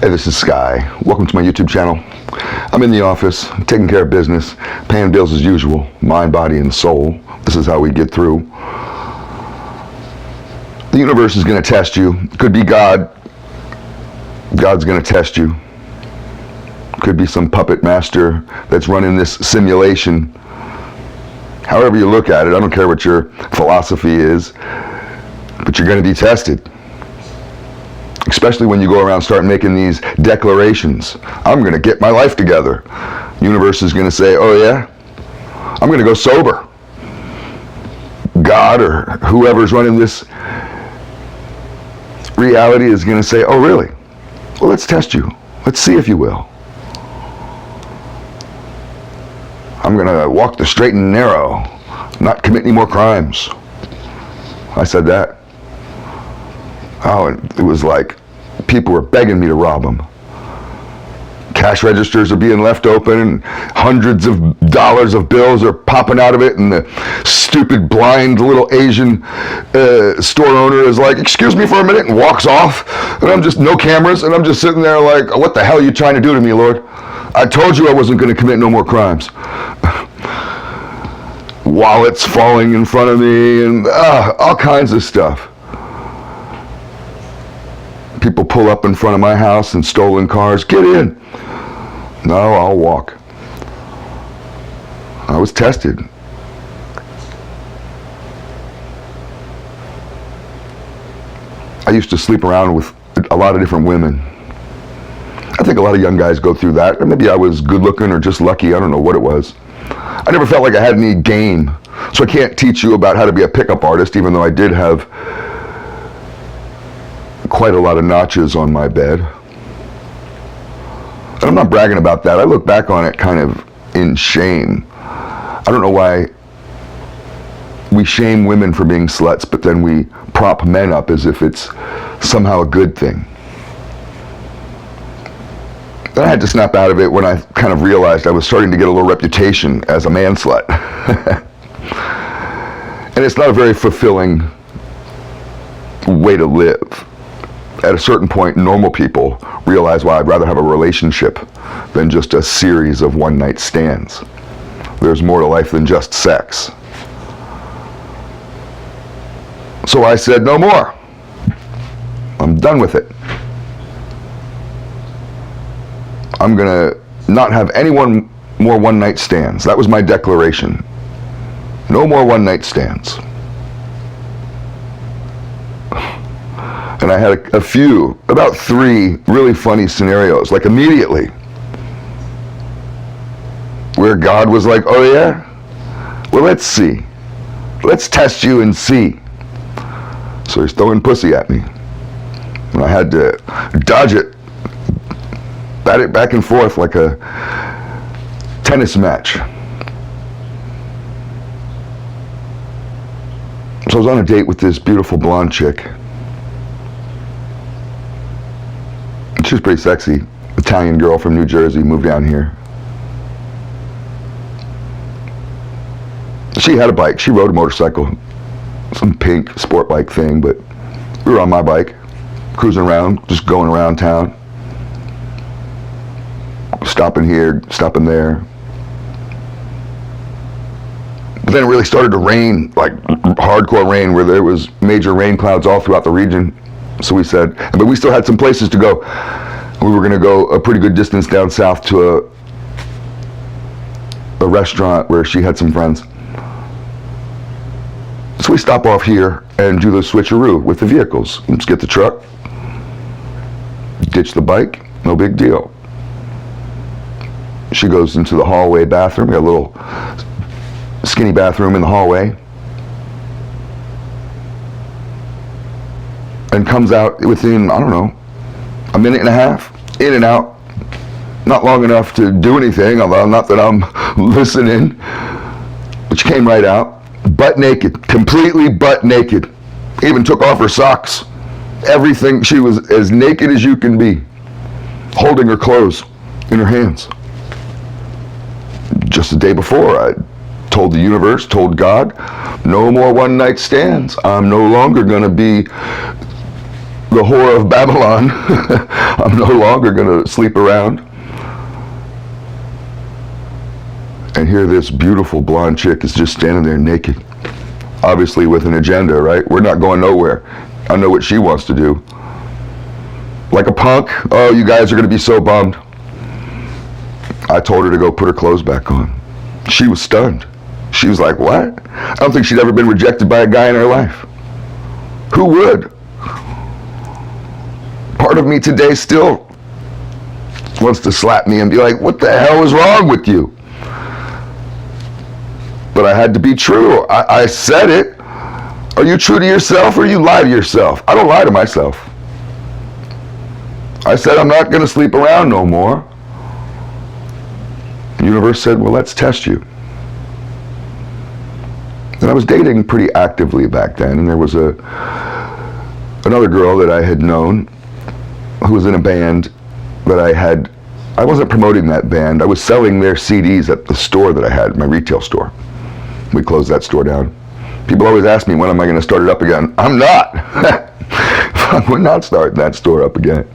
Hey, this is Sky. Welcome to my YouTube channel. I'm in the office, taking care of business, paying bills as usual, mind, body, and soul. This is how we get through. The universe is going to test you. It could be God. God's going to test you. Could be some puppet master that's running this simulation. However you look at it, I don't care what your philosophy is, but you're going to be tested. Especially when you go around start making these declarations. I'm going to get my life together. Universe is going to say, oh yeah? I'm going to go sober. God or whoever's running this reality is going to say, oh really? Well, let's test you. Let's see if you will. I'm going to walk the straight and narrow, not commit any more crimes. I said that. Oh, and it was like people were begging me to rob them. Cash registers are being left open, and hundreds of dollars of bills are popping out of it, and the stupid blind little Asian store owner is like, excuse me for a minute, and walks off, and I'm just, no cameras, and I'm just sitting there like, what the hell are you trying to do to me, Lord? I told you I wasn't going to commit no more crimes. Wallets falling in front of me, and all kinds of stuff. People pull up in front of my house in stolen cars. Get in. No, I'll walk. I was tested. I used to sleep around with a lot of different women. I think a lot of young guys go through that. Or maybe I was good looking or just lucky. I don't know what it was. I never felt like I had any game. So I can't teach you about how to be a pickup artist, even though I did have quite a lot of notches on my bed. And I'm not bragging about that. I look back on it kind of in shame. I don't know why we shame women for being sluts, but then we prop men up as if it's somehow a good thing. Then I had to snap out of it when I kind of realized I was starting to get a little reputation as a man slut. And it's not a very fulfilling way to live. At a certain point, normal people realize, well, I'd rather have a relationship than just a series of one-night stands. There's more to life than just sex. So I said, no more. I'm done with it. I'm going to not have any more one-night stands. That was my declaration. No more one-night stands. And I had a few, about 3 really funny scenarios, like immediately, where God was like, oh yeah? Well, let's see. Let's test you and see. So he's throwing pussy at me. And I had to dodge it, bat it back and forth like a tennis match. So I was on a date with this beautiful blonde chick. She was pretty sexy. Italian girl from New Jersey, moved down here. She had a bike. She rode a motorcycle. Some pink sport bike thing, but we were on my bike, cruising around, just going around town. Stopping here, stopping there. But then it really started to rain, like hardcore rain, where there was major rain clouds all throughout the region. So we said, but we still had some places to go. We were going to go a pretty good distance down south to a restaurant where she had some friends. So we stop off here and do the switcheroo with the vehicles. Let's get the truck, ditch the bike, no big deal. She goes into the hallway bathroom. We got a little skinny bathroom in the hallway. And comes out within, I don't know, a minute and a half, in and out. Not long enough to do anything, although not that I'm listening. But she came right out, butt naked, completely butt naked. Even took off her socks. Everything, she was as naked as you can be, holding her clothes in her hands. Just the day before, I told the universe, told God, no more one-night stands. I'm no longer going to be the whore of Babylon. I'm no longer going to sleep around. And here this beautiful blonde chick is just standing there naked. Obviously with an agenda, right? We're not going nowhere. I know what she wants to do. Like a punk, oh, you guys are going to be so bummed. I told her to go put her clothes back on. She was stunned. She was like, what? I don't think she'd ever been rejected by a guy in her life. Who would? Part of me today still wants to slap me and be like, what the hell is wrong with you? But I had to be true. I said it. Are you true to yourself or you lie to yourself? I don't lie to myself. I said I'm not going to sleep around no more. The universe said, well, let's test you. And I was dating pretty actively back then, and there was another girl that I had known who was in a band that I wasn't promoting that band. I was selling their CDs at the store that I had, my retail store. We closed that store down. People always ask me, when am I going to start it up again? I'm not. I would not start that store up again.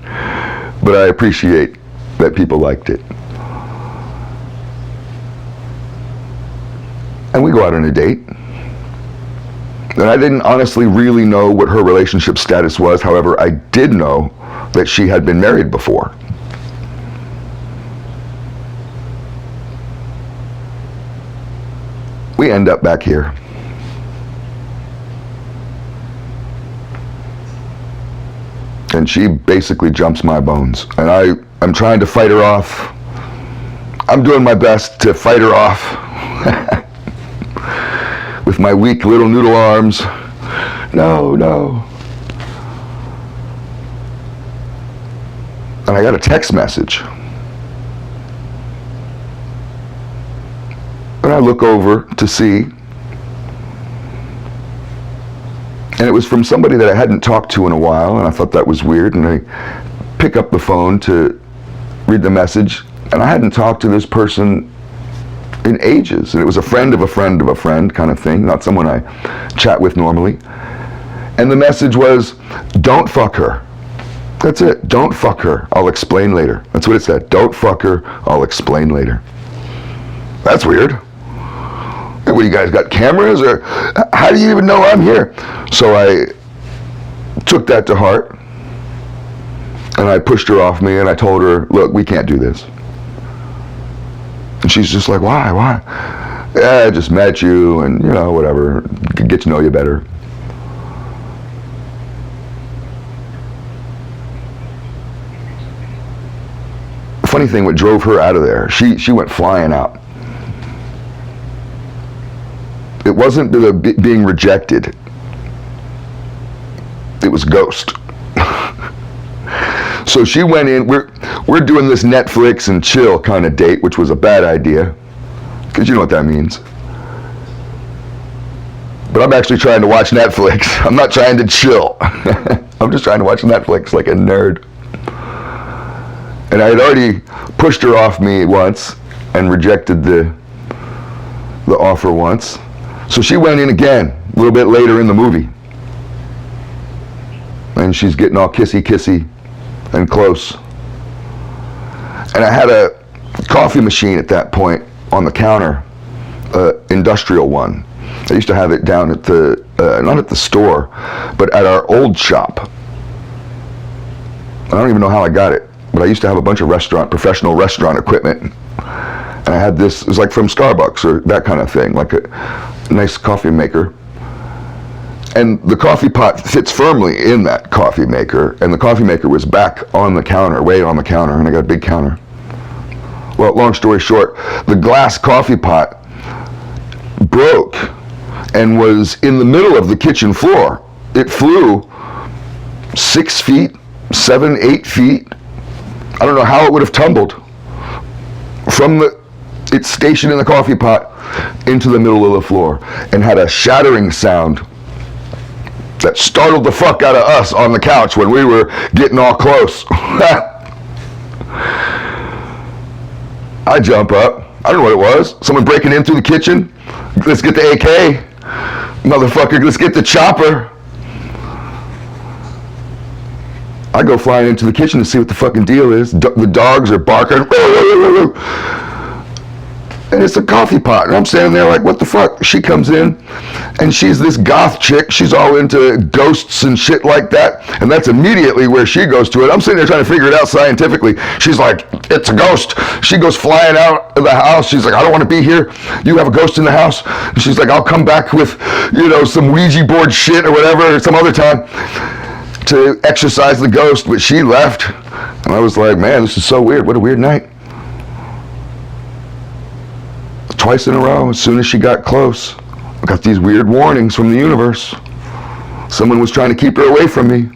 But I appreciate that people liked it. And we go out on a date. And I didn't honestly really know what her relationship status was. However, I did know that she had been married before. We end up back here. And she basically jumps my bones. And I'm trying to fight her off. I'm doing my best to fight her off. With my weak little noodle arms. No, no. And I got a text message. And I look over to see. And it was from somebody that I hadn't talked to in a while, and I thought that was weird. And I pick up the phone to read the message, and I hadn't talked to this person in ages. And it was a friend of a friend of a friend kind of thing, not someone I chat with normally. And the message was, don't fuck her. That's it. Don't fuck her. I'll explain later. That's what it said. Don't fuck her. I'll explain later. That's weird. Hey, what, you guys got cameras? Or how do you even know I'm here? So I took that to heart. And I pushed her off me and I told her, look, we can't do this. And she's just like, why? Yeah, I just met you and, you know, whatever. Get to know you better. Funny thing, what drove her out of there, she went flying out. It wasn't the being rejected. It was ghost. So she went in, we're doing this Netflix and chill kind of date, which was a bad idea, because you know what that means. But I'm actually trying to watch Netflix. I'm not trying to chill. I'm just trying to watch Netflix like a nerd. And I had already pushed her off me once and rejected the offer once. So she went in again a little bit later in the movie. And she's getting all kissy and close. And I had a coffee machine at that point on the counter, industrial one. I used to have it down at the, not at the store, but at our old shop. I don't even know how I got it, but I used to have a bunch of professional restaurant equipment. And I had this, it was like from Starbucks or that kind of thing, like a nice coffee maker. And the coffee pot fits firmly in that coffee maker, and the coffee maker was back on the counter, way on the counter, and I got a big counter. Well, long story short, the glass coffee pot broke and was in the middle of the kitchen floor. It flew 6 feet, 7, 8 feet. I don't know how it would have tumbled from its station in the coffee pot into the middle of the floor and had a shattering sound that startled the fuck out of us on the couch when we were getting all close. I jump up. I don't know what it was. Someone breaking in through the kitchen. Let's get the AK. Motherfucker, let's get the chopper. I go flying into the kitchen to see what the fucking deal is. The dogs are barking. And it's a coffee pot. And I'm standing there like, what the fuck? She comes in, and she's this goth chick. She's all into ghosts and shit like that. And that's immediately where she goes to it. I'm sitting there trying to figure it out scientifically. She's like, it's a ghost. She goes flying out of the house. She's like, I don't want to be here. You have a ghost in the house? And she's like, I'll come back with, some Ouija board shit or whatever, some other time to exorcise the ghost. But she left. And I was like, man, this is so weird. What a weird night. Twice in a row, as soon as she got close, I got these weird warnings from the universe. Someone was trying to keep her away from me.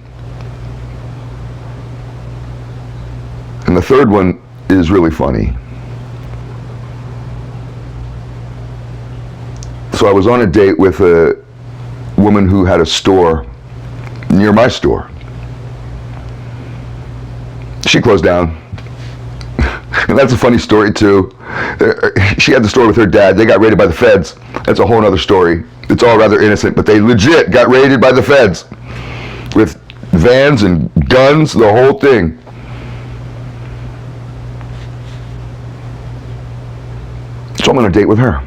And the third one is really funny. So I was on a date with a woman who had a store near my store. She closed down. And that's a funny story too. She had the store with her dad. They got raided by the feds. That's a whole other story. It's all rather innocent, but they legit got raided by the feds with vans and guns, the whole thing. So I'm on a date with her.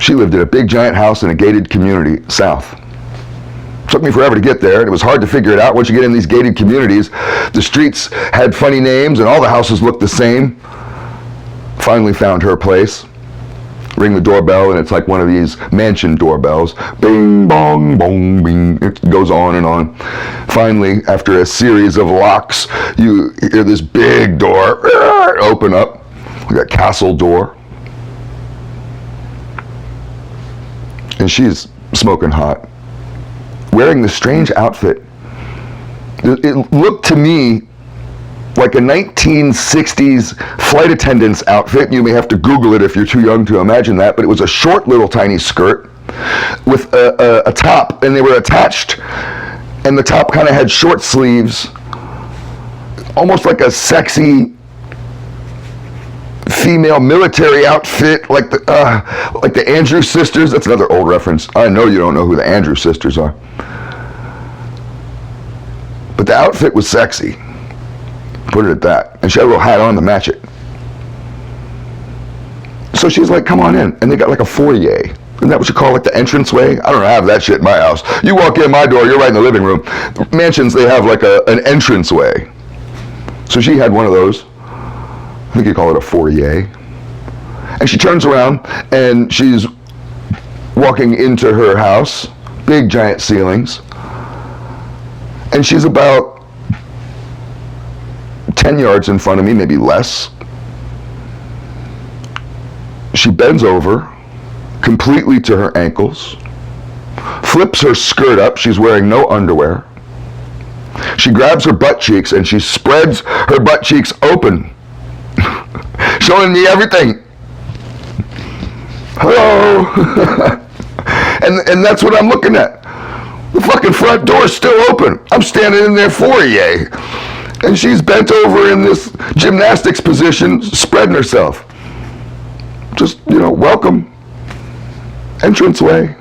She lived in a big giant house in a gated community south. Took me forever to get there, and it was hard to figure it out. Once you get in these gated communities, the streets had funny names, and all the houses looked the same. Finally found her place. Ring the doorbell, and it's like one of these mansion doorbells. Bing, bong, bong, bing. It goes on and on. Finally, after a series of locks, you hear this big door open up, like a castle door. And she's smoking hot, wearing this strange outfit. It looked to me like a 1960s flight attendant's outfit. You may have to Google it if you're too young to imagine that, but it was a short little tiny skirt with a top, and they were attached, and the top kind of had short sleeves, almost like a sexy female military outfit, like the Andrew Sisters. That's another old reference. I know you don't know who the Andrew Sisters are. But the outfit was sexy. Put it at that. And she had a little hat on to match it. So she's like, come on in. And they got like a foyer. Isn't that what you call like the entranceway? I don't have that shit in my house. You walk in my door, you're right in the living room. Mansions, they have like an entranceway. So she had one of those. I think you call it a foyer. And she turns around and she's walking into her house. Big giant ceilings. And she's about 10 yards in front of me, maybe less. She bends over completely to her ankles, flips her skirt up. She's wearing no underwear. She grabs her butt cheeks and she spreads her butt cheeks open, showing me everything. Hello. and that's what I'm looking at. The fucking front door's still open. I'm standing in their foyer. And she's bent over in this gymnastics position, spreading herself. Just, welcome. Entranceway.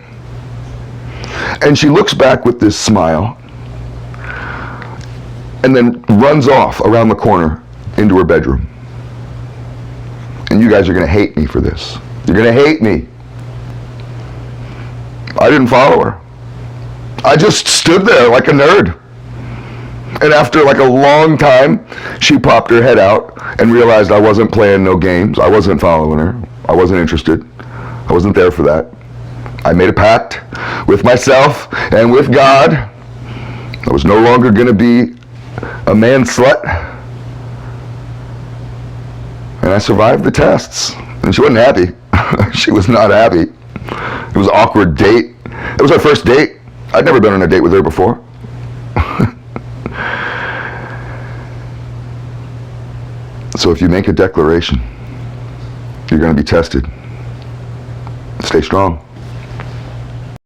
And she looks back with this smile and then runs off around the corner into her bedroom. And you guys are going to hate me for this. You're going to hate me. I didn't follow her. I just stood there like a nerd. And after like a long time, she popped her head out and realized I wasn't playing no games. I wasn't following her. I wasn't interested. I wasn't there for that. I made a pact with myself and with God. I was no longer going to be a man slut. And I survived the tests. And she wasn't happy. She was not happy. It was an awkward date. It was our first date. I'd never been on a date with her before. So if you make a declaration, you're going to be tested. Stay strong.